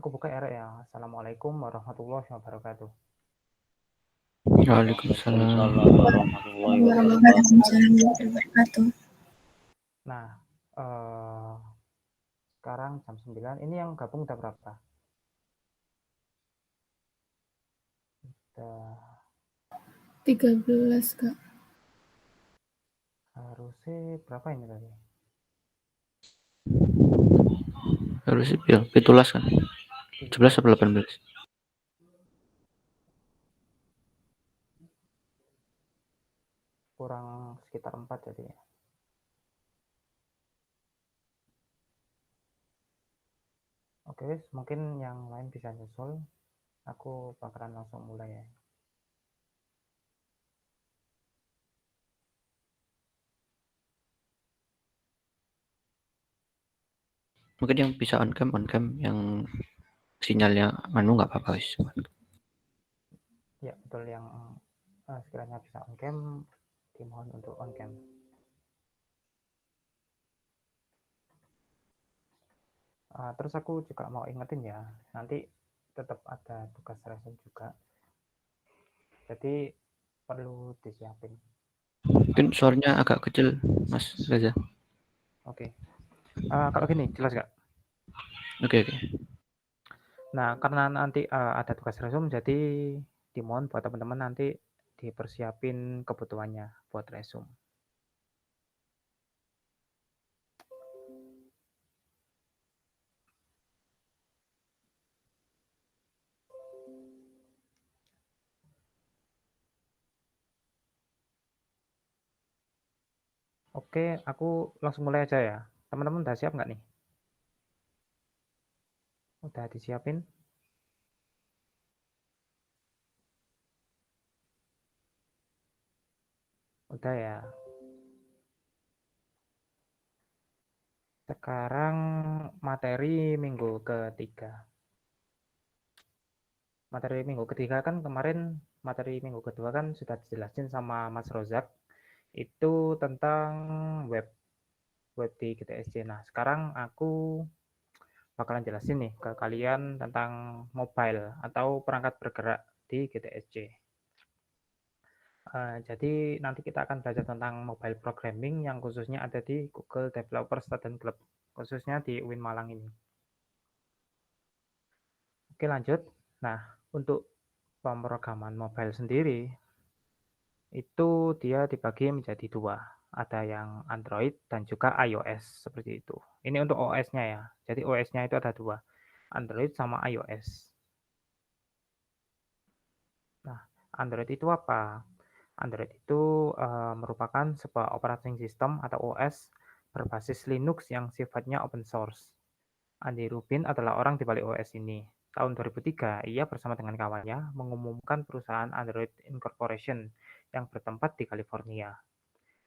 Aku buka ya, Rek, ya. Assalamualaikum warahmatullahi wabarakatuh. Waalaikumsalam. Waalaikumsalam warahmatullahi wabarakatuh. Waalaikumsalam warahmatullahi wabarakatuh. Nah, sekarang jam 9. Ini yang gabung udah berapa? Udah 13, Kak. harusnya berapa ini tadi? Harusnya ya, 17 kan? 17 atau 18? Kurang sekitar 4 jadi. Oke, mungkin yang lain bisa nyusul. Aku bakalan langsung mulai ya. Mungkin yang bisa on cam, yang sinyalnya nggak apa-apa wis. Ya, betul, yang sekiranya bisa on cam, dimohon untuk on cam. Terus aku juga mau ingetin ya, nanti tetap ada tugas resume juga. Jadi perlu disiapin. Mungkin suaranya agak kecil, Mas Reza. Oke. Kalau gini, jelas nggak? Oke. Nah, karena nanti ada tugas resume, jadi dimohon buat teman-teman nanti dipersiapin kebutuhannya buat resume. Oke, aku langsung mulai aja ya. Teman-teman udah siap nggak nih? Udah disiapin? Udah ya. Sekarang materi minggu ketiga. Materi minggu ketiga kan kemarin, materi minggu kedua kan sudah dijelasin sama Mas Rozak. Itu tentang web di GTSC. Nah, sekarang aku bakalan jelasin nih ke kalian tentang mobile atau perangkat bergerak di GTSC. Jadi nanti kita akan belajar tentang mobile programming yang khususnya ada di Google Developer Student Club, khususnya di UIN Malang ini. Oke, lanjut. Nah, untuk pemrograman mobile sendiri, itu dia dibagi menjadi dua. Ada yang Android dan juga iOS, seperti itu. Ini untuk OS-nya ya. Jadi OS-nya itu ada dua, Android sama iOS. Nah, Android itu apa? Android itu merupakan sebuah operating system atau OS berbasis Linux yang sifatnya open source. Andy Rubin adalah orang di balik OS ini. Tahun 2003, ia bersama dengan kawannya mengumumkan perusahaan Android Incorporation yang bertempat di California.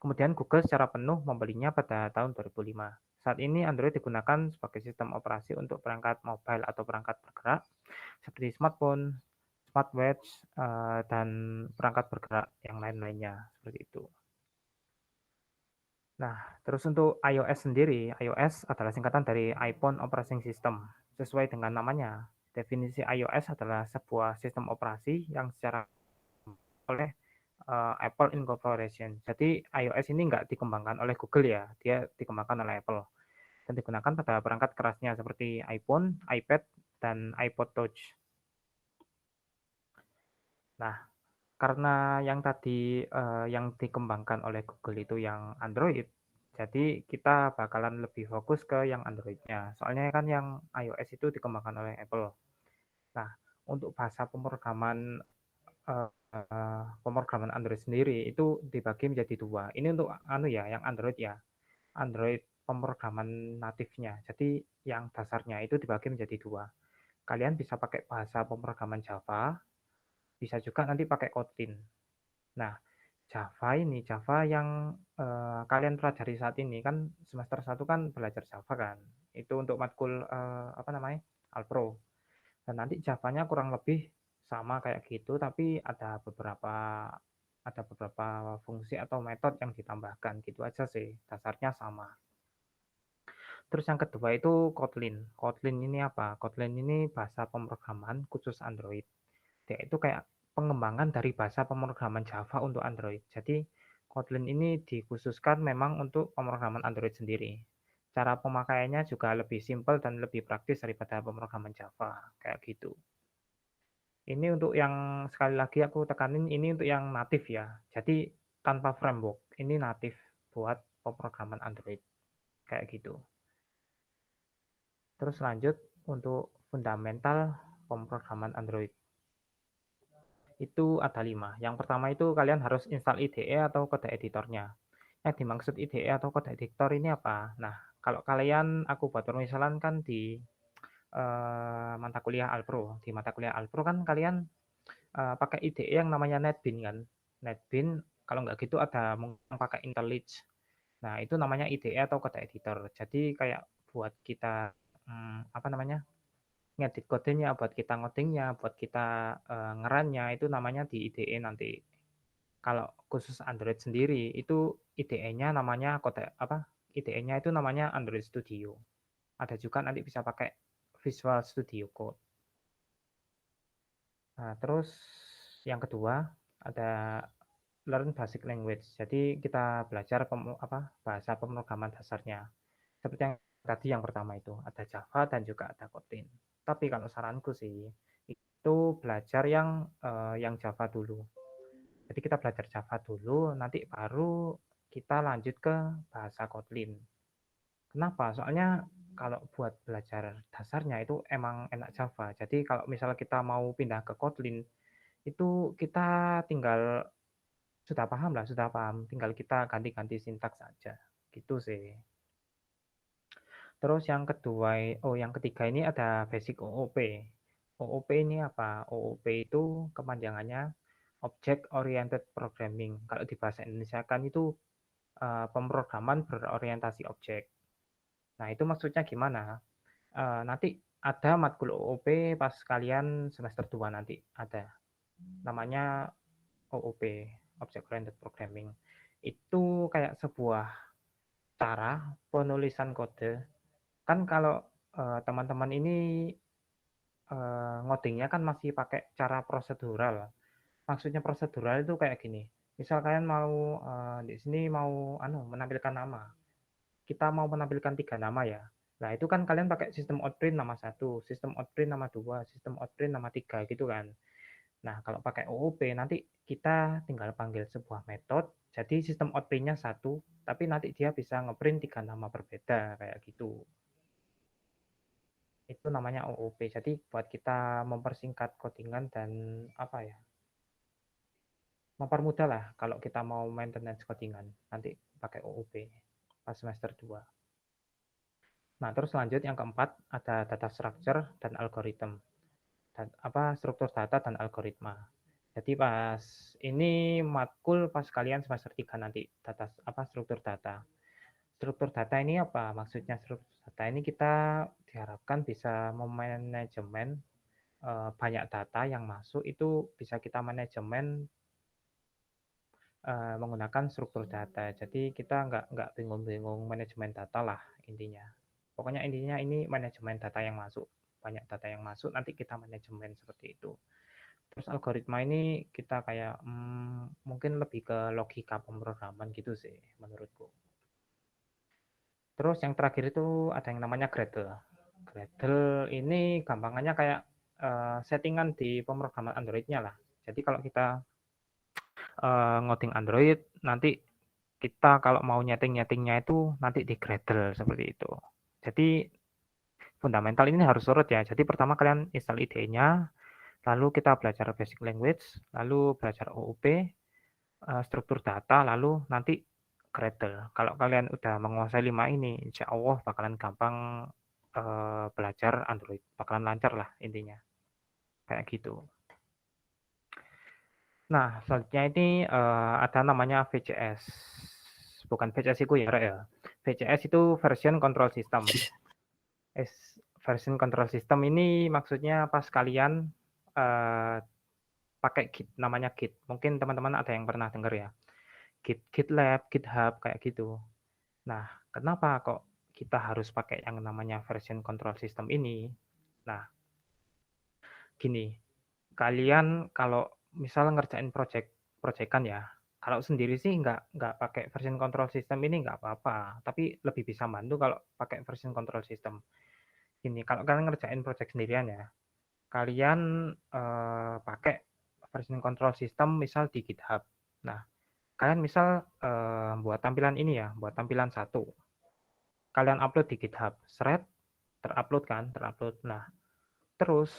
Kemudian Google secara penuh membelinya pada tahun 2005. Saat ini Android digunakan sebagai sistem operasi untuk perangkat mobile atau perangkat bergerak seperti smartphone, smartwatch, dan perangkat bergerak yang lain-lainnya, seperti itu. Nah, terus untuk iOS sendiri, iOS adalah singkatan dari iPhone Operating System. Sesuai dengan namanya, definisi iOS adalah sebuah sistem operasi yang secara oleh Apple Incorporation. Jadi iOS ini nggak dikembangkan oleh Google ya, dia dikembangkan oleh Apple. Dan digunakan pada perangkat kerasnya seperti iPhone, iPad, dan iPod Touch. Nah, karena yang tadi yang dikembangkan oleh Google itu yang Android, jadi kita bakalan lebih fokus ke yang Android-nya. Soalnya kan yang iOS itu dikembangkan oleh Apple. Nah, untuk bahasa pemrograman Android sendiri itu dibagi menjadi dua. Ini untuk yang Android ya. Android pemrograman natifnya. Jadi yang dasarnya itu dibagi menjadi dua. Kalian bisa pakai bahasa pemrograman Java, bisa juga nanti pakai Kotlin. Nah, Java yang kalian pelajari saat ini kan semester 1 kan belajar Java kan. Itu untuk matkul Alpro. Dan nanti Javanya kurang lebih sama kayak gitu, tapi ada beberapa fungsi atau metode yang ditambahkan gitu aja sih. Dasarnya sama. Terus yang kedua itu Kotlin. Kotlin ini apa? Kotlin ini bahasa pemrograman khusus Android. Dia itu kayak pengembangan dari bahasa pemrograman Java untuk Android. Jadi Kotlin ini dikhususkan memang untuk pemrograman Android sendiri. Cara pemakaiannya juga lebih simpel dan lebih praktis daripada pemrograman Java, kayak gitu. Ini untuk yang sekali lagi aku tekanin ini untuk yang natif ya. Jadi tanpa framework, ini natif buat pemrograman Android, kayak gitu. Terus lanjut untuk fundamental pemrograman Android. Itu ada 5. Yang pertama itu kalian harus install IDE atau kode editornya. Yang dimaksud IDE atau kode editor ini apa? Nah, kalau kalian, aku buat permisalan kan di mata kuliah Alpro. Di mata kuliah Alpro kan kalian pakai IDE yang namanya NetBeans kan. NetBeans, kalau nggak gitu ada mungkin pakai IntelliJ. Nah, itu namanya IDE atau kode editor. Jadi kayak buat kita, apa namanya, ngedit kodenya, buat kita ngodingnya, buat kita ngerannya, itu namanya di IDE nanti. Kalau khusus Android sendiri, itu IDE-nya namanya IDE-nya itu namanya Android Studio. Ada juga nanti bisa pakai Visual Studio Code. Nah, terus yang kedua ada Learn Basic Language. Jadi kita belajar bahasa pemrograman dasarnya. Seperti yang tadi yang pertama itu, ada Java dan juga ada Kotlin. Tapi kalau saranku sih, itu belajar yang Java dulu. Jadi kita belajar Java dulu, nanti baru kita lanjut ke bahasa Kotlin. Kenapa? Soalnya kalau buat belajar dasarnya itu emang enak Java. Jadi kalau misalnya kita mau pindah ke Kotlin, itu kita tinggal sudah paham, tinggal kita ganti-ganti sintaks saja. Gitu sih. Terus yang ketiga ini ada basic OOP. OOP ini apa? OOP itu kepanjangannya Object Oriented Programming. Kalau di bahasa Indonesia kan itu pemrograman berorientasi objek. Nah, itu maksudnya gimana? Nanti ada matkul OOP pas kalian semester 2 nanti ada. Namanya OOP, Object Oriented Programming. Itu kayak sebuah cara penulisan kode. Kan kalau teman-teman ini ngodingnya kan masih pakai cara prosedural. Maksudnya prosedural itu kayak gini. Misal kalian mau di sini mau menampilkan nama. Kita mau menampilkan 3 nama ya. Nah, itu kan kalian pakai sistem outprint nama 1, sistem outprint nama 2, sistem outprint nama 3 gitu kan. Nah, kalau pakai OOP nanti kita tinggal panggil sebuah metode. Jadi sistem outprint-nya 1, tapi nanti dia bisa ngeprint 3 nama berbeda kayak gitu. Itu namanya OOP. Jadi buat kita mempersingkat codingan dan mempermudah lah kalau kita mau maintenance codingan. Nanti pakai OOP pas semester 2. Nah, terus lanjut yang keempat ada data structure dan algorithm. Struktur data dan algoritma. Jadi pas ini matkul pas kalian semester 3 nanti struktur data. Struktur data ini apa? Maksudnya struktur data ini kita diharapkan bisa memanajemen banyak data yang masuk itu bisa kita manajemen menggunakan struktur data. Jadi kita nggak bingung-bingung manajemen data lah intinya. Pokoknya intinya ini manajemen data yang masuk. Banyak data yang masuk, nanti kita manajemen seperti itu. Terus algoritma ini kita kayak mungkin lebih ke logika pemrograman gitu sih menurutku. Terus yang terakhir itu ada yang namanya Gradle. Gradle ini gampangannya kayak settingan di pemrograman Android-nya lah. Jadi kalau kita ngoding Android, nanti kita kalau mau nyetingnya itu nanti di Gradle seperti itu. Jadi fundamental ini harus urut ya. Jadi pertama kalian install IDE-nya, lalu kita belajar basic language, lalu belajar OOP, struktur data, lalu nanti Gradle. Kalau kalian udah menguasai 5 ini, insya Allah bakalan gampang belajar Android. Bakalan lancar lah intinya. Kayak gitu. Nah, selanjutnya ini ada namanya VCS. Bukan VCS itu ya. VCS itu Version Control System. Version Control System ini maksudnya pas kalian pakai Git, namanya Git. Mungkin teman-teman ada yang pernah dengar ya. GitLab, GitHub, kayak gitu. Nah, kenapa kok kita harus pakai yang namanya version control system ini. Nah, gini, kalian kalau misal ngerjain proyekan ya, kalau sendiri sih nggak pakai version control system ini nggak apa-apa, tapi lebih bisa bantu kalau pakai version control system. Gini, kalau kalian ngerjain proyek sendirian ya, kalian pakai version control system misal di GitHub. Nah, kalian misal buat tampilan ini ya, buat tampilan 1. Kalian upload di GitHub, thread, terupload kan, terupload. Nah, terus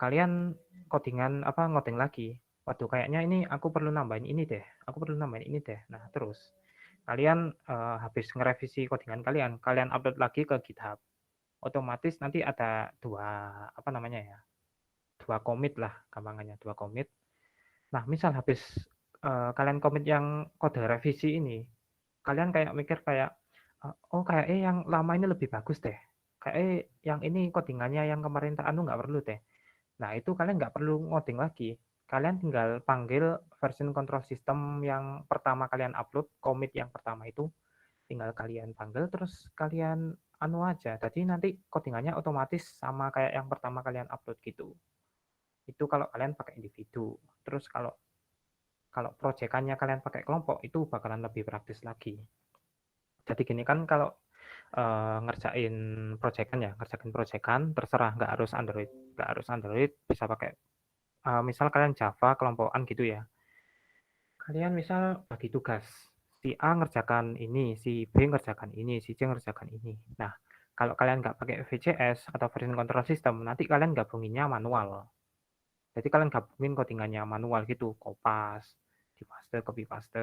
kalian ngoding lagi. Waduh, kayaknya ini aku perlu nambahin ini deh, aku perlu nambahin ini deh. Nah, terus kalian habis ngerevisi codingan kalian, kalian upload lagi ke GitHub. Otomatis nanti ada dua commit lah gampangannya, 2 commit. Nah, misal habis kalian commit yang kode revisi ini, kalian kayak mikir kayak, oh kayaknya yang lama ini lebih bagus deh. Kayaknya yang ini codingannya yang kemarin tak nggak perlu deh. Nah, itu kalian nggak perlu ngoding lagi. Kalian tinggal panggil version control system yang pertama kalian upload, commit yang pertama itu, tinggal kalian panggil, terus kalian aja. Jadi nanti codingannya otomatis sama kayak yang pertama kalian upload gitu. Itu kalau kalian pakai individu. Terus kalau proyekannya kalian pakai kelompok, itu bakalan lebih praktis lagi. Jadi gini kan kalau ngerjain proyekan terserah, nggak harus Android, bisa pakai misal kalian Java kelompokan gitu ya. Kalian misal bagi tugas, si A ngerjakan ini, si B ngerjakan ini, si C ngerjakan ini. Nah, kalau kalian nggak pakai VCS atau version control system, nanti kalian gabunginnya manual. Jadi kalian gabungin codingannya manual gitu, kopas, di paste, copy paste.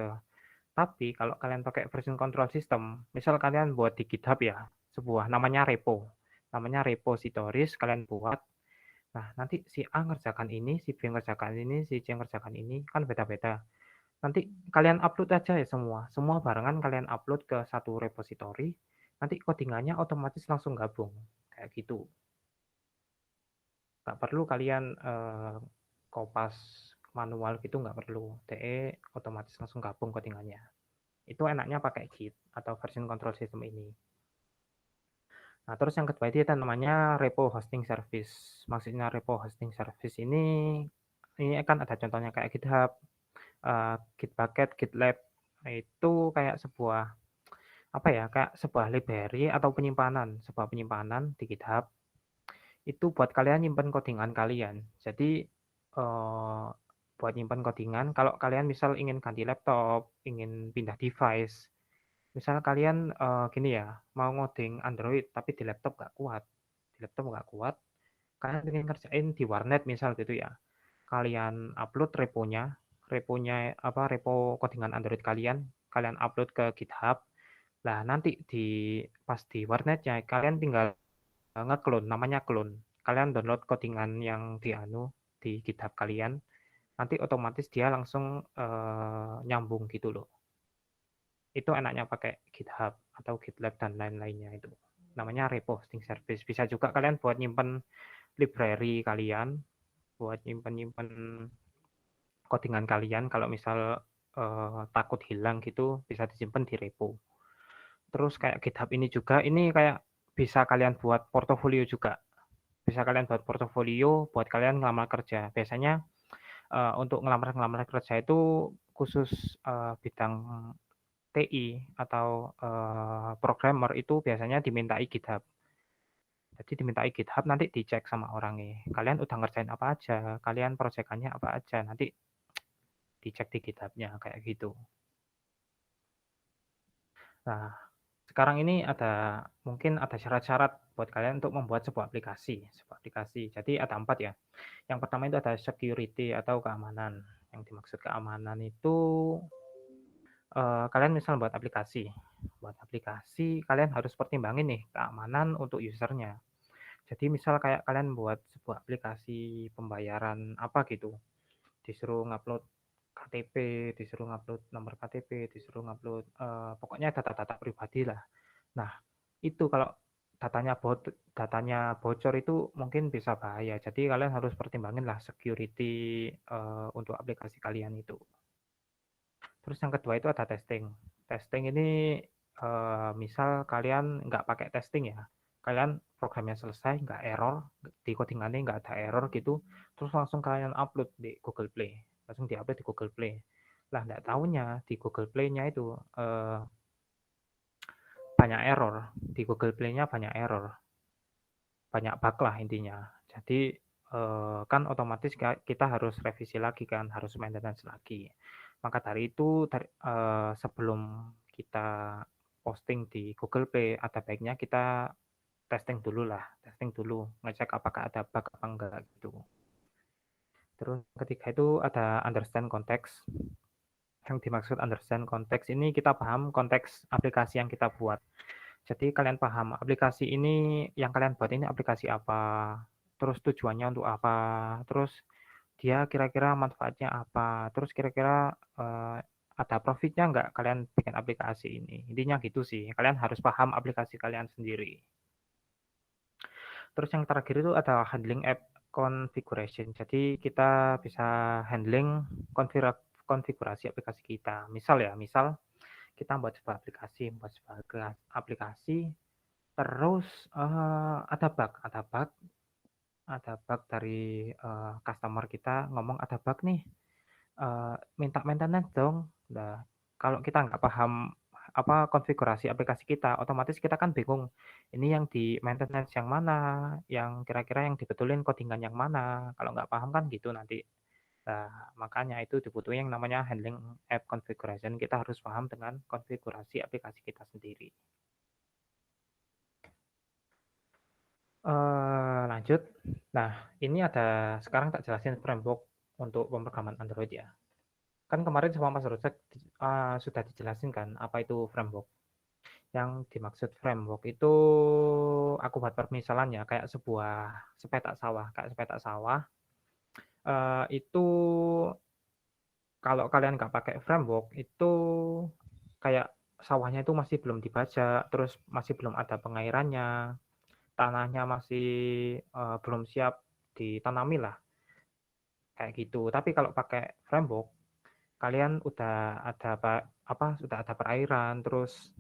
Tapi kalau kalian pakai version control system, misal kalian buat di GitHub ya, sebuah namanya repositories kalian buat. Nah, nanti si A ngerjakan ini, si B ngerjakan ini, si C ngerjakan ini, kan beda-beda. Nanti kalian upload aja ya semua barengan kalian upload ke satu repository, nanti codingannya otomatis langsung gabung, kayak gitu. Nggak perlu kalian kopas manual gitu, nggak perlu. DE otomatis langsung gabung codingannya. Itu enaknya pakai Git atau version control system ini. Nah, terus yang kedua itu namanya repo hosting service. Maksudnya repo hosting service ini kan ada contohnya kayak GitHub, Gitbucket, GitLab. Nah, itu kayak sebuah kayak sebuah library atau sebuah penyimpanan di GitHub. Itu buat kalian nyimpen codingan kalian. Jadi buat nyimpen codingan, kalau kalian misal ingin ganti laptop, ingin pindah device, misal kalian gini ya, mau ngoding Android tapi di laptop nggak kuat, kalian ingin ngerjain di warnet misal gitu ya, kalian upload reponya repo codingan Android kalian upload ke GitHub. Nah, nanti pas di warnetnya kalian tinggal nge-clone, namanya clone. Kalian download codingan yang di GitHub kalian, nanti otomatis dia langsung nyambung gitu loh. Itu enaknya pakai GitHub atau GitLab dan lain-lainnya itu. Namanya repo hosting service. Bisa juga kalian buat nyimpen library kalian, buat nyimpen codingan kalian. Kalau misal takut hilang gitu, bisa disimpan di repo. Terus kayak GitHub ini juga, ini kayak bisa kalian buat portofolio juga. Bisa kalian buat portofolio buat kalian ngelamar kerja. Biasanya untuk ngelamar kerja itu khusus bidang TI atau programmer itu biasanya dimintai GitHub. Jadi dimintai GitHub, nanti dicek sama orangnya. Kalian udah ngerjain apa aja, kalian proyekannya apa aja, nanti dicek di GitHub-nya kayak gitu. Nah, sekarang ini mungkin ada syarat-syarat buat kalian untuk membuat sebuah aplikasi. Jadi ada 4 ya. Yang pertama itu ada security atau keamanan. Yang dimaksud keamanan itu kalian misal buat aplikasi kalian harus pertimbangin nih keamanan untuk usernya. Jadi misal kayak kalian buat sebuah aplikasi pembayaran apa gitu, disuruh ngupload KTP, disuruh ngupload nomor KTP, disuruh ngupload pokoknya data-data pribadi lah. Nah, itu kalau datanya bocor itu mungkin bisa bahaya. Jadi kalian harus pertimbangin lah security untuk aplikasi kalian itu. Terus yang kedua itu ada testing. Testing ini misal kalian nggak pakai testing ya, kalian programnya selesai, nggak error, di codingannya nggak ada error gitu, terus langsung kalian upload di Google Play, langsung di-upload di Google Play. Lah nggak tahunya di Google Play-nya itu banyak error, di Google Play-nya banyak error, banyak bug lah intinya. Jadi kan otomatis kita harus revisi lagi kan, harus maintenance lagi. Maka dari itu sebelum kita posting di Google Play, ada baiknya kita testing dulu, ngecek apakah ada bug apa enggak gitu. Terus ketiga itu ada understand context. Yang dimaksud understand context ini kita paham konteks aplikasi yang kita buat. Jadi kalian paham aplikasi ini yang kalian buat ini aplikasi apa, terus tujuannya untuk apa, terus dia kira-kira manfaatnya apa, terus kira-kira ada profitnya nggak kalian bikin aplikasi ini. Intinya gitu sih, kalian harus paham aplikasi kalian sendiri. Terus yang terakhir itu ada handling app configuration. Jadi kita bisa handling konfigurasi aplikasi kita. Misal kita buat sebuah aplikasi, terus ada bug dari customer kita ngomong ada bug nih, minta maintenance dong. Nah, kalau kita nggak paham apa konfigurasi aplikasi kita, otomatis kita kan bingung. Ini yang di maintenance yang mana, yang kira-kira yang dibetulin codingan yang mana. Kalau nggak paham kan gitu nanti. Nah, makanya itu dibutuhin yang namanya handling app configuration. Kita harus paham dengan konfigurasi aplikasi kita sendiri. Lanjut. Nah, ini ada sekarang tak jelasin framework untuk pemrograman Android ya. Kan kemarin sama Mas Rojak sudah dijelasin kan apa itu framework. Yang dimaksud framework itu aku buat permisalannya kayak sebuah sepetak sawah. Itu kalau kalian nggak pakai framework itu kayak sawahnya itu masih belum dibajak, terus masih belum ada pengairannya, tanahnya masih belum siap ditanami lah, kayak gitu. Tapi kalau pakai framework, kalian udah ada perairan, terus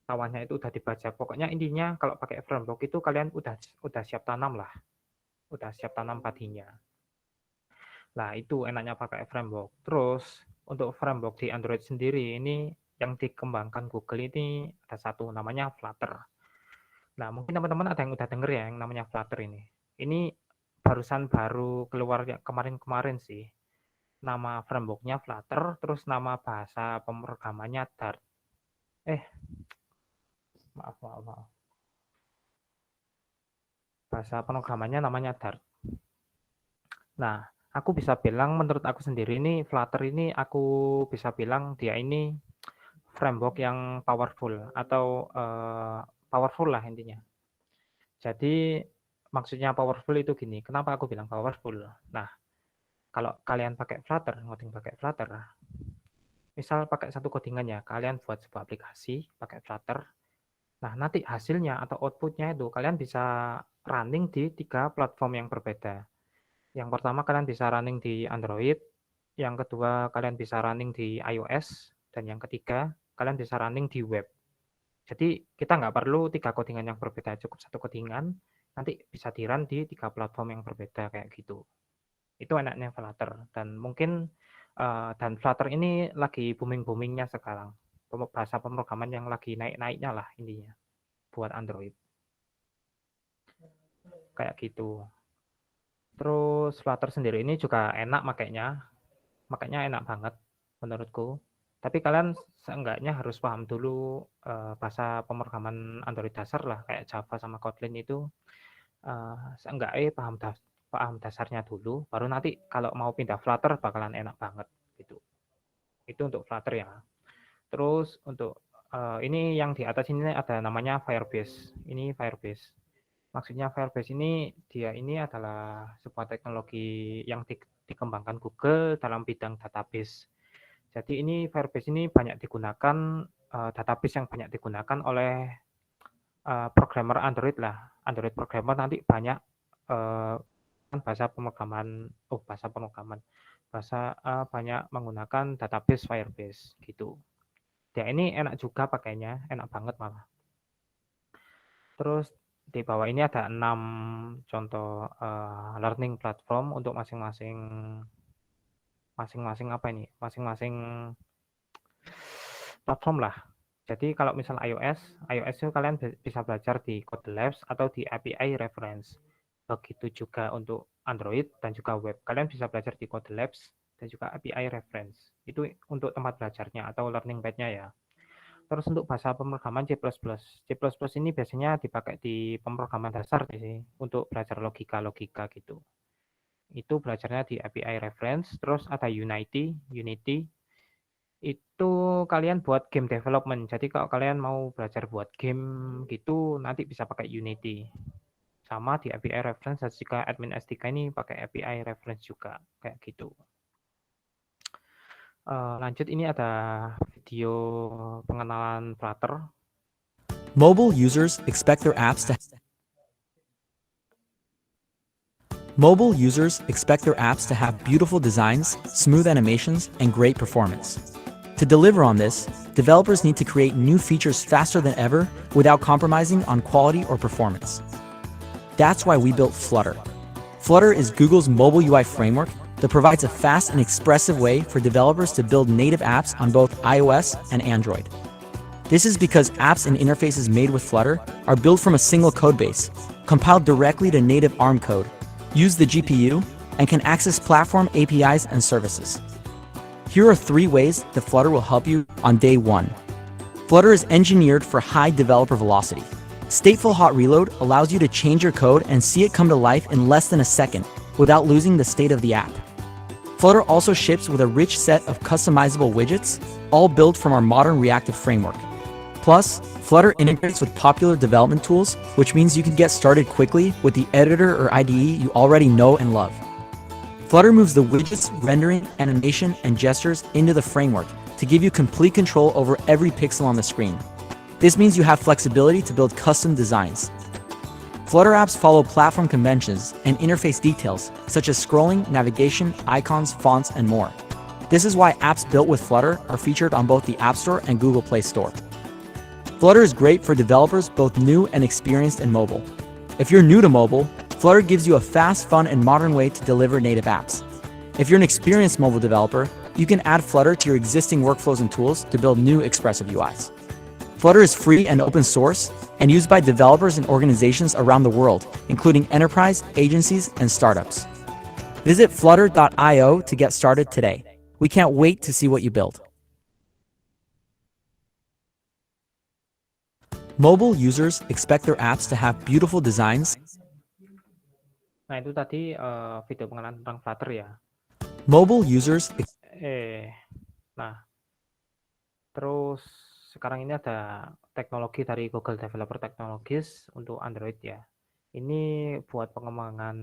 sawahnya itu udah dibajak. Pokoknya intinya kalau pakai framework itu kalian udah siap tanam lah, udah siap tanam padinya. Nah, itu enaknya pakai framework. Terus untuk framework di Android sendiri ini yang dikembangkan Google ini ada satu namanya Flutter. Nah, mungkin teman-teman ada yang udah denger ya yang namanya Flutter ini. Ini baru keluar ya kemarin-kemarin sih. Nama frameworknya Flutter, terus nama bahasa pemrogramannya Dart. Maaf. Bahasa pemrogramannya namanya Dart. Nah, aku bisa bilang menurut aku sendiri ini Flutter ini aku bisa bilang dia ini framework yang powerful atau powerful lah intinya. Jadi maksudnya powerful itu gini, kenapa aku bilang powerful? Nah, kalau kalian pakai Flutter, ngoding pakai Flutter, misal pakai satu codingannya, kalian buat sebuah aplikasi pakai Flutter, nah nanti hasilnya atau outputnya itu kalian bisa running di 3 platform yang berbeda. Yang pertama kalian bisa running di Android, yang kedua kalian bisa running di iOS, dan yang ketiga kalian bisa running di web. Jadi kita nggak perlu 3 codingan yang berbeda, cukup satu codingan, nanti bisa di-run di 3 platform yang berbeda kayak gitu. Itu enaknya Flutter dan mungkin dan Flutter ini lagi booming-boomingnya sekarang. Bahasa pemrograman yang lagi naik-naiknya lah intinya buat Android. Kayak gitu. Terus Flutter sendiri ini juga enak makanya enak banget menurutku. Tapi kalian seenggaknya harus paham dulu bahasa pemrograman Android dasar lah kayak Java sama Kotlin itu seenggaknya paham dasarnya dulu, baru nanti kalau mau pindah Flutter bakalan enak banget gitu. Itu untuk Flutter ya. Terus untuk ini yang di atas ini ada namanya Firebase. Ini Firebase. Maksudnya Firebase ini dia ini adalah sebuah teknologi yang dikembangkan Google dalam bidang database. Jadi ini Firebase ini banyak digunakan database yang banyak digunakan oleh programmer Android lah. Android programmer nanti banyak banyak menggunakan database Firebase gitu. Dia ini enak juga pakainya, enak banget malah. Terus di bawah ini ada 6 contoh learning platform untuk masing-masing platform lah. Jadi kalau misal iOS itu kalian bisa belajar di Codelabs atau di API Reference. Begitu juga untuk Android dan juga web. Kalian bisa belajar di Codelabs dan juga API Reference. Itu untuk tempat belajarnya atau learning pad-nya ya. Terus untuk bahasa pemrograman C++. C++ ini biasanya dipakai di pemrograman dasar sih, untuk belajar logika-logika gitu. Itu belajarnya di API Reference. Terus ada Unity. Itu kalian buat game development. Jadi kalau kalian mau belajar buat game gitu, nanti bisa pakai Unity. Sama di API Reference, jika admin S3 ini pakai API Reference juga, kayak gitu. Lanjut, ini ada video pengenalan Flutter. Mobile users expect their apps to have beautiful designs, smooth animations, and great performance. To deliver on this, developers need to create new features faster than ever without compromising on quality or performance. That's why we built Flutter. Flutter is Google's mobile UI framework that provides a fast and expressive way for developers to build native apps on both iOS and Android. This is because apps and interfaces made with Flutter are built from a single codebase, compiled directly to native ARM code, use the GPU, and can access platform APIs and services. Here are 3 ways that Flutter will help you on day 1. Flutter is engineered for high developer velocity. Stateful hot reload allows you to change your code and see it come to life in less than a second without losing the state of the app. Flutter also ships with a rich set of customizable widgets, all built from our modern reactive framework. Plus, Flutter integrates with popular development tools, which means you can get started quickly with the editor or IDE you already know and love. Flutter moves the widgets, rendering, animation, and gestures into the framework to give you complete control over every pixel on the screen. This means you have flexibility to build custom designs. Flutter apps follow platform conventions and interface details, such as scrolling, navigation, icons, fonts, and more. This is why apps built with Flutter are featured on both the App Store and Google Play Store. Flutter is great for developers both new and experienced in mobile. If you're new to mobile, Flutter gives you a fast, fun, and modern way to deliver native apps. If you're an experienced mobile developer, you can add Flutter to your existing workflows and tools to build new expressive UIs. Flutter is free and open source and used by developers and organizations around the world, including enterprise, agencies, and startups. Visit flutter.io to get started today. We can't wait to see what you build. Mobile users expect their apps to have beautiful designs. Nah, itu tadi video pengenalan tentang Flutter ya. Mobile users Nah, terus sekarang ini ada teknologi dari Google Developer Technologies untuk Android ya. Ini buat pengembangan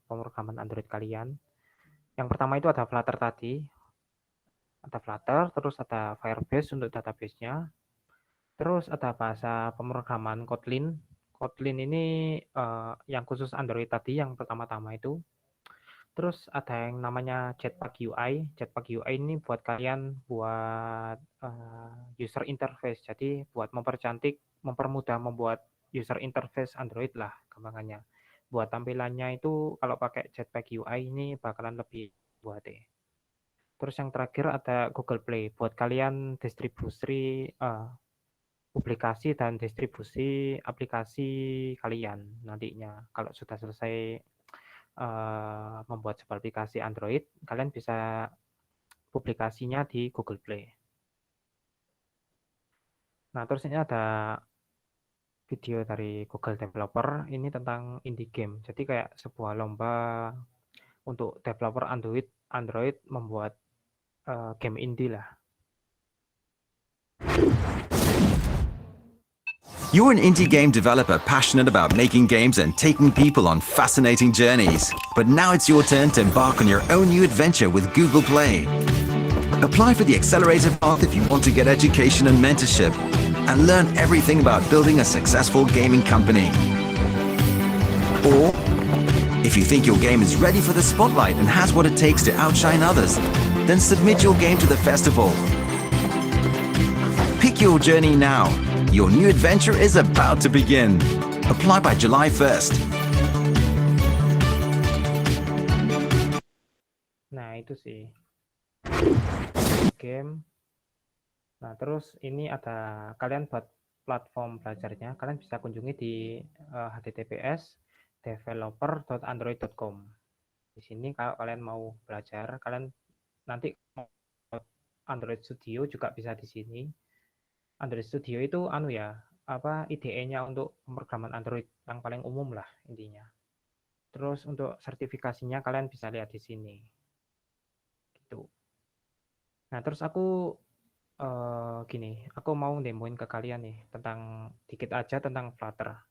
pemrograman Android kalian. Yang pertama itu ada Flutter tadi. Ada Flutter, terus ada Firebase untuk database-nya. Terus ada bahasa pemrograman Kotlin. Kotlin ini yang khusus Android tadi, yang pertama-tama itu. Terus ada yang namanya Jetpack UI. Jetpack UI ini buat kalian buat user interface. Jadi buat mempercantik, mempermudah membuat user interface Android lah gampangannya. Buat tampilannya itu kalau pakai Jetpack UI ini bakalan lebih buat deh. Terus yang terakhir ada Google Play. Buat kalian distribusi publikasi dan distribusi aplikasi kalian nantinya. Kalau sudah selesai membuat sebuah aplikasi Android, kalian bisa publikasinya di Google Play. Nah, terus ini ada video dari Google Developer, ini tentang indie game. Jadi kayak sebuah lomba untuk developer Android membuat game indie lah. You're an indie game developer passionate about making games and taking people on fascinating journeys. But now it's your turn to embark on your own new adventure with Google Play. Apply for the Accelerator Path if you want to get education and mentorship and learn everything about building a successful gaming company. Or, if you think your game is ready for the spotlight and has what it takes to outshine others, then submit your game to the festival. Make your journey now. Your new adventure is about to begin. Apply by July 1st. Nah, itu sih. Game. Nah, terus ini ada kalian buat platform belajarnya, kalian bisa kunjungi di https://developer.android.com. Di sini kalau kalian mau belajar, kalian nanti Android Studio juga bisa di sini. Android Studio itu IDE-nya untuk pemrograman Android yang paling umum lah intinya. Terus untuk sertifikasinya kalian bisa lihat di sini. Gitu. Nah, terus aku aku mau demoin ke kalian nih tentang dikit aja tentang Flutter.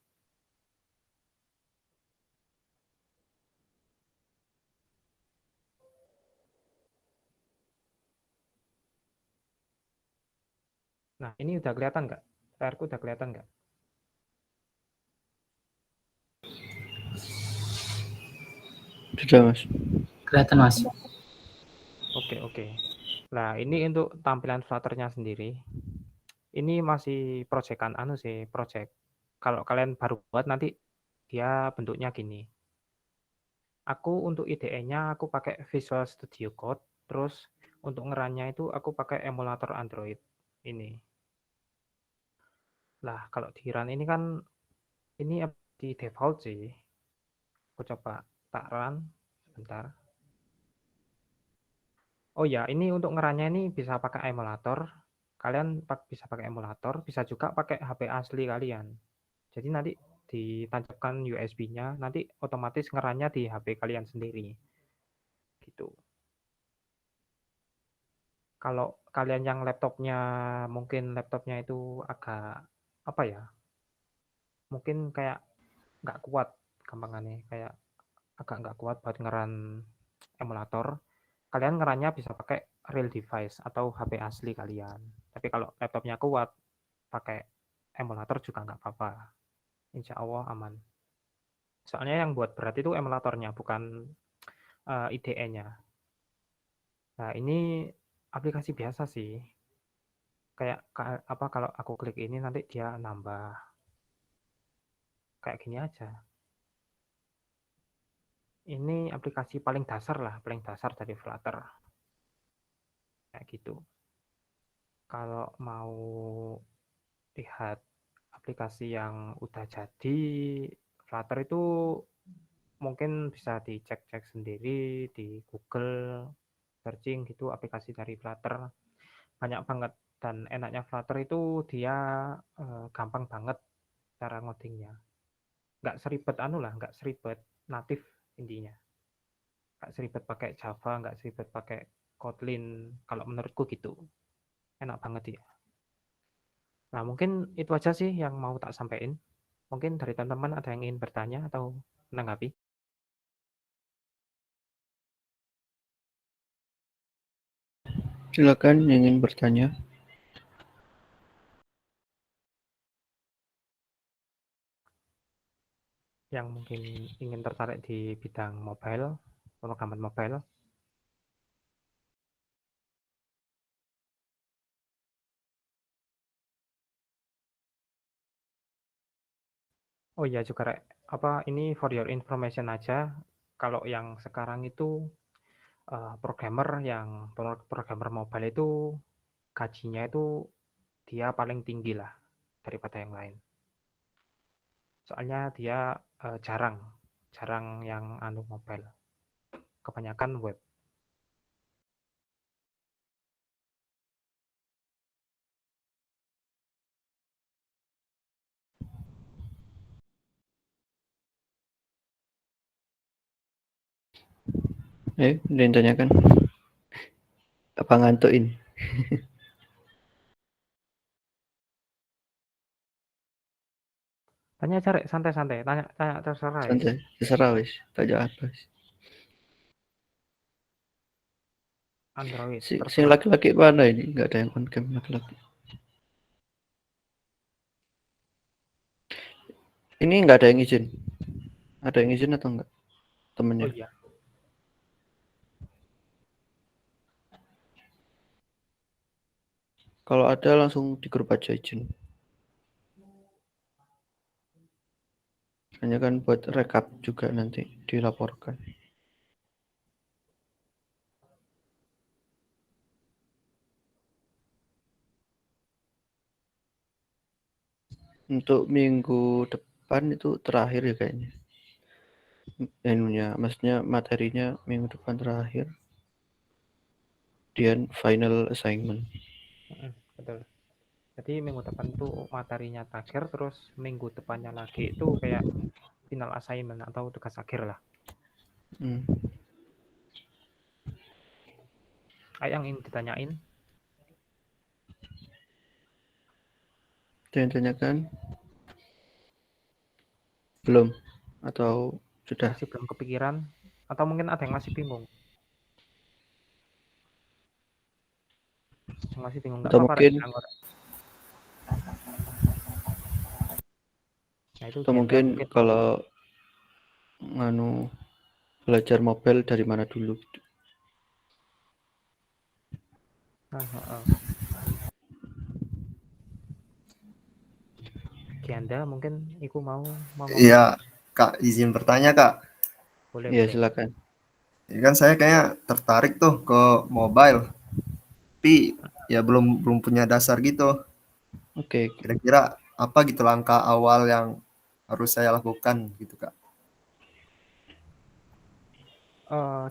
Nah, ini udah kelihatan nggak? Layarku udah kelihatan nggak? Sudah, Mas. Kelihatan, Mas. Oke. Nah, ini untuk tampilan Flutter-nya sendiri. Ini masih proyekan project. Kalau kalian baru buat nanti dia bentuknya gini. Aku untuk IDE-nya aku pakai Visual Studio Code, terus untuk ngerannya itu aku pakai emulator Android ini. Lah, kalau di run ini kan ini di default sih. Aku coba tak run sebentar. Oh ya, ini untuk ngerannya ini bisa pakai emulator. Kalian bisa pakai emulator, bisa juga pakai HP asli kalian. Jadi nanti ditancapkan USB-nya, nanti otomatis ngerannya di HP kalian sendiri. Gitu. Kalau kalian yang mungkin laptopnya itu agak mungkin kayak nggak kuat gampangannya, kayak agak nggak kuat buat ngeran emulator, kalian ngerannya bisa pakai real device atau HP asli kalian. Tapi kalau laptopnya kuat, pakai emulator juga nggak apa-apa. Insya Allah aman. Soalnya yang buat berat itu emulatornya, bukan IDE-nya. Nah, ini aplikasi biasa sih. Kayak kalau aku klik ini nanti dia nambah. Kayak gini aja. Ini aplikasi paling dasar dari Flutter. Kayak gitu. Kalau mau lihat aplikasi yang udah jadi Flutter itu mungkin bisa dicek-cek sendiri di Google searching gitu aplikasi dari Flutter. Banyak banget dan enaknya Flutter itu dia gampang banget cara ngodingnya. Nggak seribet natif intinya. Nggak seribet pakai Java, nggak seribet pakai Kotlin. Kalau menurutku gitu. Enak banget ya. Nah, mungkin itu aja sih yang mau tak sampaikan. Mungkin dari teman-teman ada yang ingin bertanya atau menanggapi. Silakan yang ingin bertanya. Yang mungkin ingin tertarik di bidang mobile, pemrograman mobile. Oh iya juga Rek, ini for your information aja. Kalau yang sekarang itu programmer mobile itu gajinya itu dia paling tinggi lah daripada yang lain. Soalnya dia jarang yang mobile. Kebanyakan web. Ada yang tanyakan? Apa ngantuk ini? Tanya aja Rek, santai-santai. Tanya terserah ya. Santai, terserah wis. Tanya apa wis. Android. Sing Terserah. laki-laki mana ini? Enggak ada yang on cam laki-laki. Ini enggak ada yang izin. Ada yang izin atau enggak? Temennya. Oh iya. Kalau ada langsung di grup aja izin. Hanya kan buat rekap juga nanti dilaporkan. Untuk minggu depan itu terakhir ya kayaknya. Maksudnya materinya minggu depan terakhir. Kemudian final assignment. Betul. Jadi minggu depan tuh materinya terakhir, terus minggu depannya lagi itu kayak final assignment atau tugas akhir lah. Yang ingin ditanyain? Ada yang tanyakan? Belum? Atau sudah? Masih belum kepikiran? Atau mungkin ada yang masih bingung? Masih bingung nggak Atau apa-apa, mungkin Rek, nah, itu atau mungkin kalau belajar mobile dari mana dulu gitu. Gianda mungkin Iku mau Iya, Kak, izin bertanya, Kak. boleh Iya, boleh. silakan. Ini kan saya kayak tertarik tuh ke mobile, tapi ya belum punya dasar gitu. Oke. Kira-kira apa gitu langkah awal yang harus saya lakukan gitu, Kak?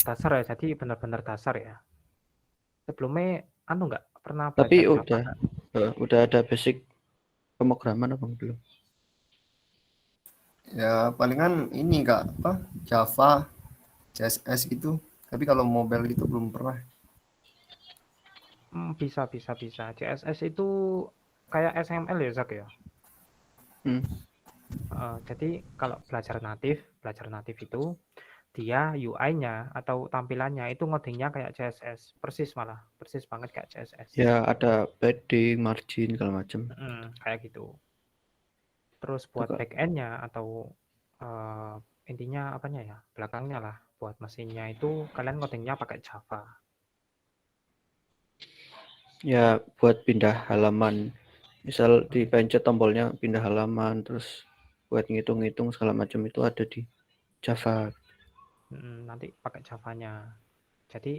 Dasar ya, jadi benar-benar dasar ya. Sebelumnya nggak pernah Tapi belajar Java? udah ada basic pemrograman apa belum? Ya palingan ini, Kak, apa Java, CSS gitu. Tapi kalau mobile gitu belum pernah. Bisa. CSS itu kayak XML ya, Zak ya. Jadi kalau belajar natif itu dia UI-nya atau tampilannya itu ngodingnya kayak CSS, persis banget kayak CSS. Ya ada padding, margin, segala macam. Kayak gitu. Terus buat back-end-nya atau intinya apanya ya, belakangnya lah, buat mesinnya itu kalian ngodingnya pakai Java. Ya buat pindah halaman, misal dipencet tombolnya pindah halaman, terus buat ngitung-ngitung segala macam itu ada di Java. Nanti pakai Java-nya. Jadi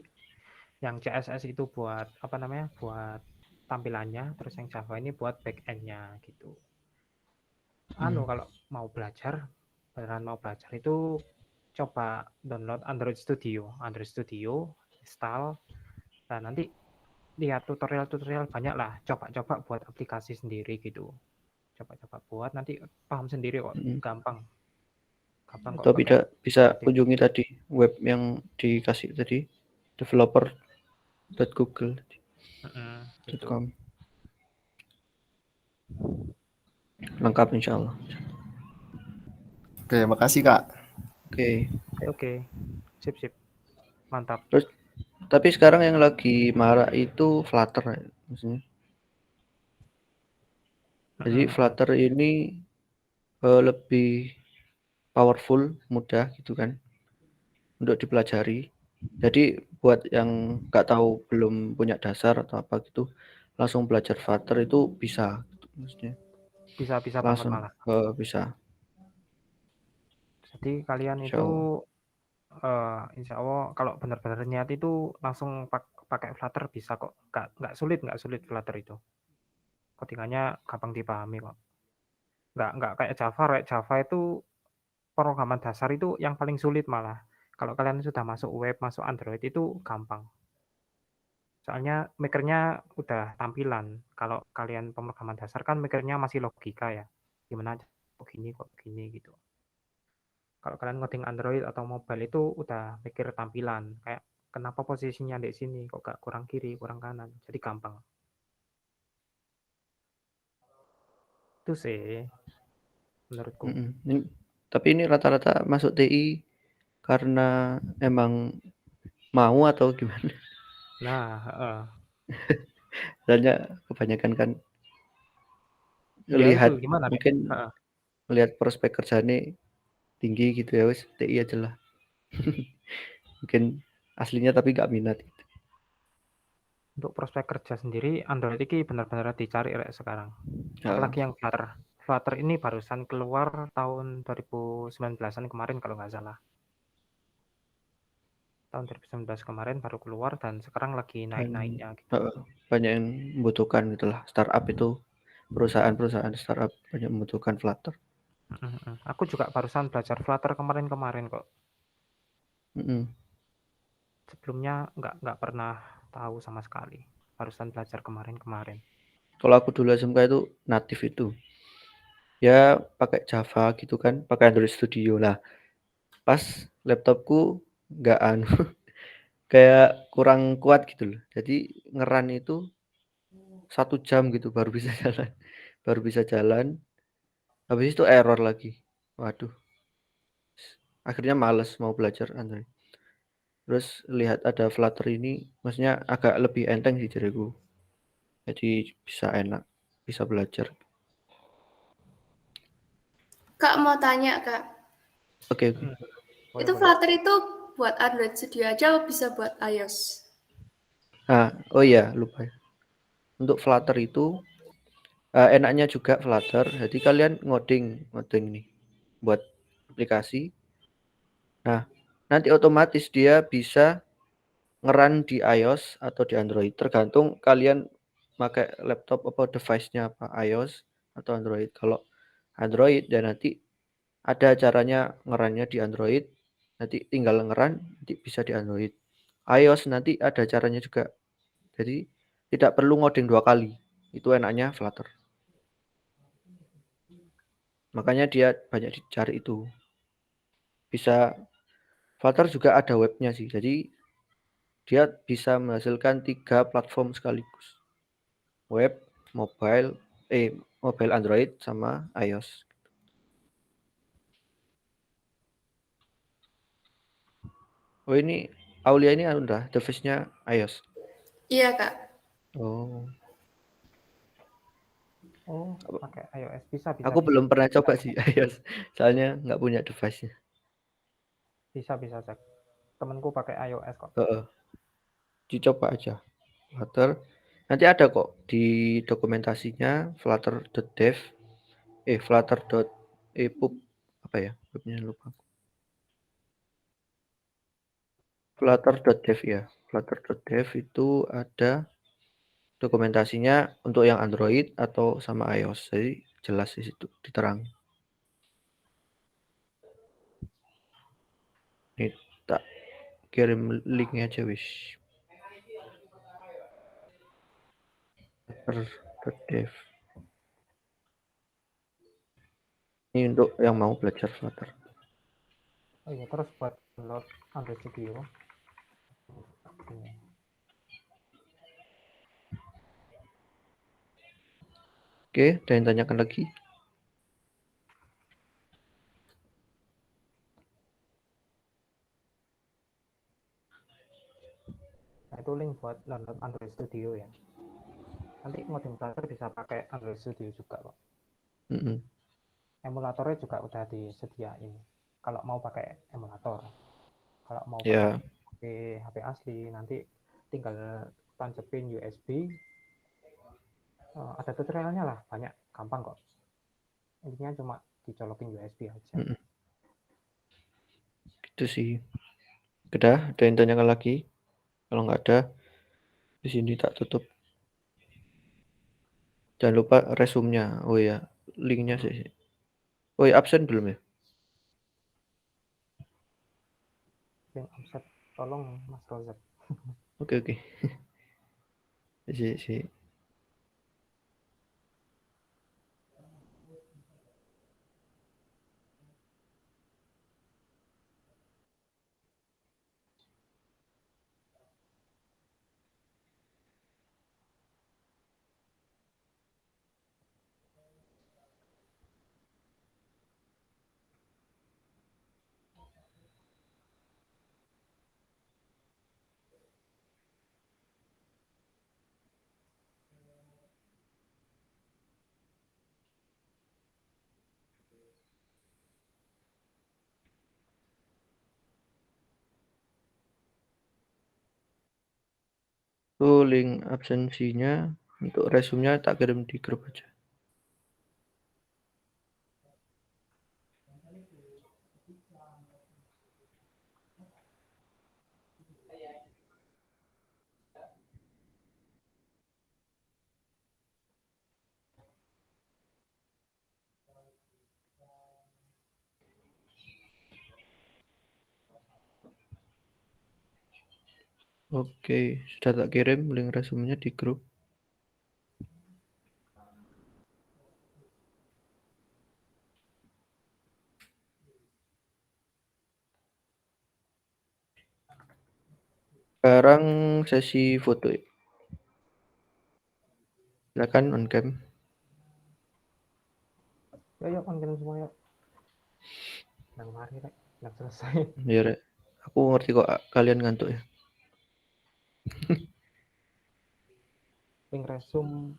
yang CSS itu buat buat tampilannya, terus yang Java ini buat back-end-nya gitu. Kalau mau belajar, beneran mau belajar itu coba download Android Studio, install, dan nanti lihat tutorial banyak lah, coba buat aplikasi sendiri gitu. Coba buat, nanti paham sendiri kok, gampang Atau bisa kunjungi tadi web yang dikasih tadi, developer.google.com. Lengkap insya Allah. Oke, makasih, Kak. Oke. Sip. Mantap. Terus tapi sekarang yang lagi marak itu Flutter maksudnya. Jadi Flutter ini lebih powerful, mudah gitu kan untuk dipelajari. Jadi buat yang nggak tahu, belum punya dasar atau apa gitu, langsung belajar Flutter itu bisa gitu, maksudnya. Bisa langsung banget malah. Bisa. Jadi kalian itu insya Allah kalau benar-benar niat itu langsung pakai Flutter bisa kok. Nggak sulit Flutter itu. Codingannya gampang dipahami kok. Nggak kayak Java. Java itu pemrograman dasar itu yang paling sulit malah. Kalau kalian sudah masuk web, masuk Android itu gampang. Soalnya mikirnya udah tampilan. Kalau kalian pemrograman dasar kan mikirnya masih logika ya. Gimana kok gini gitu. Kalau kalian ngoding Android atau mobile itu udah mikir tampilan. Kayak kenapa posisinya di sini, kok gak kurang kiri, kurang kanan. Jadi gampang. Itu sih menurutku. Tapi ini rata-rata masuk TI karena emang mau atau gimana? Nah, Soalnya kebanyakan kan lihat mungkin melihat prospek kerjanya tinggi gitu ya, wes TI aja lah. Mungkin aslinya tapi nggak minat gitu. Untuk prospek kerja sendiri, Android ini benar-benar dicari rek sekarang. Apalagi yang Flutter. Flutter ini barusan keluar tahun 2019-an kemarin kalau nggak salah. Tahun 2019 kemarin baru keluar dan sekarang lagi naik-naiknya gitu. Banyak yang membutuhkan itulah startup itu, perusahaan-perusahaan startup banyak membutuhkan Flutter. Aku juga barusan belajar Flutter kemarin-kemarin kok. Sebelumnya nggak pernah tahu sama sekali. Barusan belajar kemarin-kemarin. Kalau aku dulu SMK itu natif itu. Ya pakai Java gitu kan, pakai Android Studio lah. Pas laptopku nggak kayak kurang kuat gitu loh. Jadi ngeran itu 1 jam gitu baru bisa jalan. Baru bisa jalan. Habis itu error lagi. Waduh. Akhirnya males mau belajar Android. Terus lihat ada Flutter ini, maksudnya agak lebih enteng sih jariku. Jadi bisa enak, bisa belajar. Kak mau tanya Kak, Oke. itu Flutter itu buat Android Studio aja atau bisa buat iOS? Oh iya, lupa ya. Untuk Flutter itu enaknya juga Flutter. Jadi kalian ngoding nih buat aplikasi. Nah, nanti otomatis dia bisa ngeran di iOS atau di Android, tergantung kalian pakai laptop apa device-nya apa, iOS atau Android. Kalau Android dan nanti ada caranya ngerannya di Android, nanti tinggal ngeran nanti bisa di Android. iOS nanti ada caranya juga. Jadi tidak perlu ngoding 2 kali. Itu enaknya Flutter. Makanya dia banyak dicari itu. Bisa Flutter juga ada webnya sih. Jadi dia bisa menghasilkan 3 platform sekaligus. Web, mobile Android sama iOS. Oh ini Aulia ini udah device-nya iOS. Iya Kak. Oh, pakai iOS bisa. Aku belum pernah coba sih iOS, soalnya nggak punya device-nya. Bisa cek. Temenku pakai iOS kok. Dicoba aja. Flutter. Nanti ada kok di dokumentasinya flutter.dev. Flutter.epub apa ya? Webnya lupa. Flutter.dev ya. Flutter.dev itu ada dokumentasinya untuk yang Android atau sama iOS. Jadi jelas di situ diterang. Ini tak kirim linknya aja wis. Flutter.dev. Ini untuk yang mau belajar Flutter. Oh iya, terus buat download Android Studio. Oke, ada yang tanyakan lagi? Nah, itu link buat download Android Studio ya. Nanti ngoding Flutter bisa pakai Android Studio juga kok. Emulatornya juga udah disediain. Kalau mau pakai emulator. Kalau mau pakai HP asli, nanti tinggal tancepin USB. Ada tutorialnya lah, banyak, gampang kok. Intinya cuma dicolokin USB aja. Itu sih. Udah, ada yang tanyakan lagi? Kalau nggak ada, di sini tak tutup. Jangan lupa resume-nya. Oh ya, linknya sih. Oh ya, absen belum ya? Link absen, tolong Mas Rozak. Oke. Sih. Tuh link absensinya untuk resumenya tak kirim di grup aja. Oke, sudah tak kirim link resumenya di grup. Sekarang sesi foto ya. Silakan on cam. Yuk, on cam semua yuk. Nang mari rek, nang selesai. Ya, Rek. Aku ngerti kok kalian ngantuk ya. Link resume.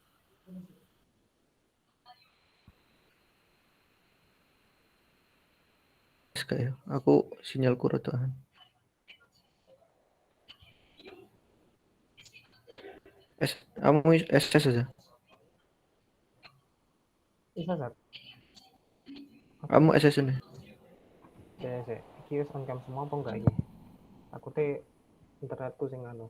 Kayak aku sinyalku rotoan. Kamu SS aja. Bisa Zat? Kamu SS ini. Iki wis on cam semua apa enggak iki? Aku teh internetku sing anu.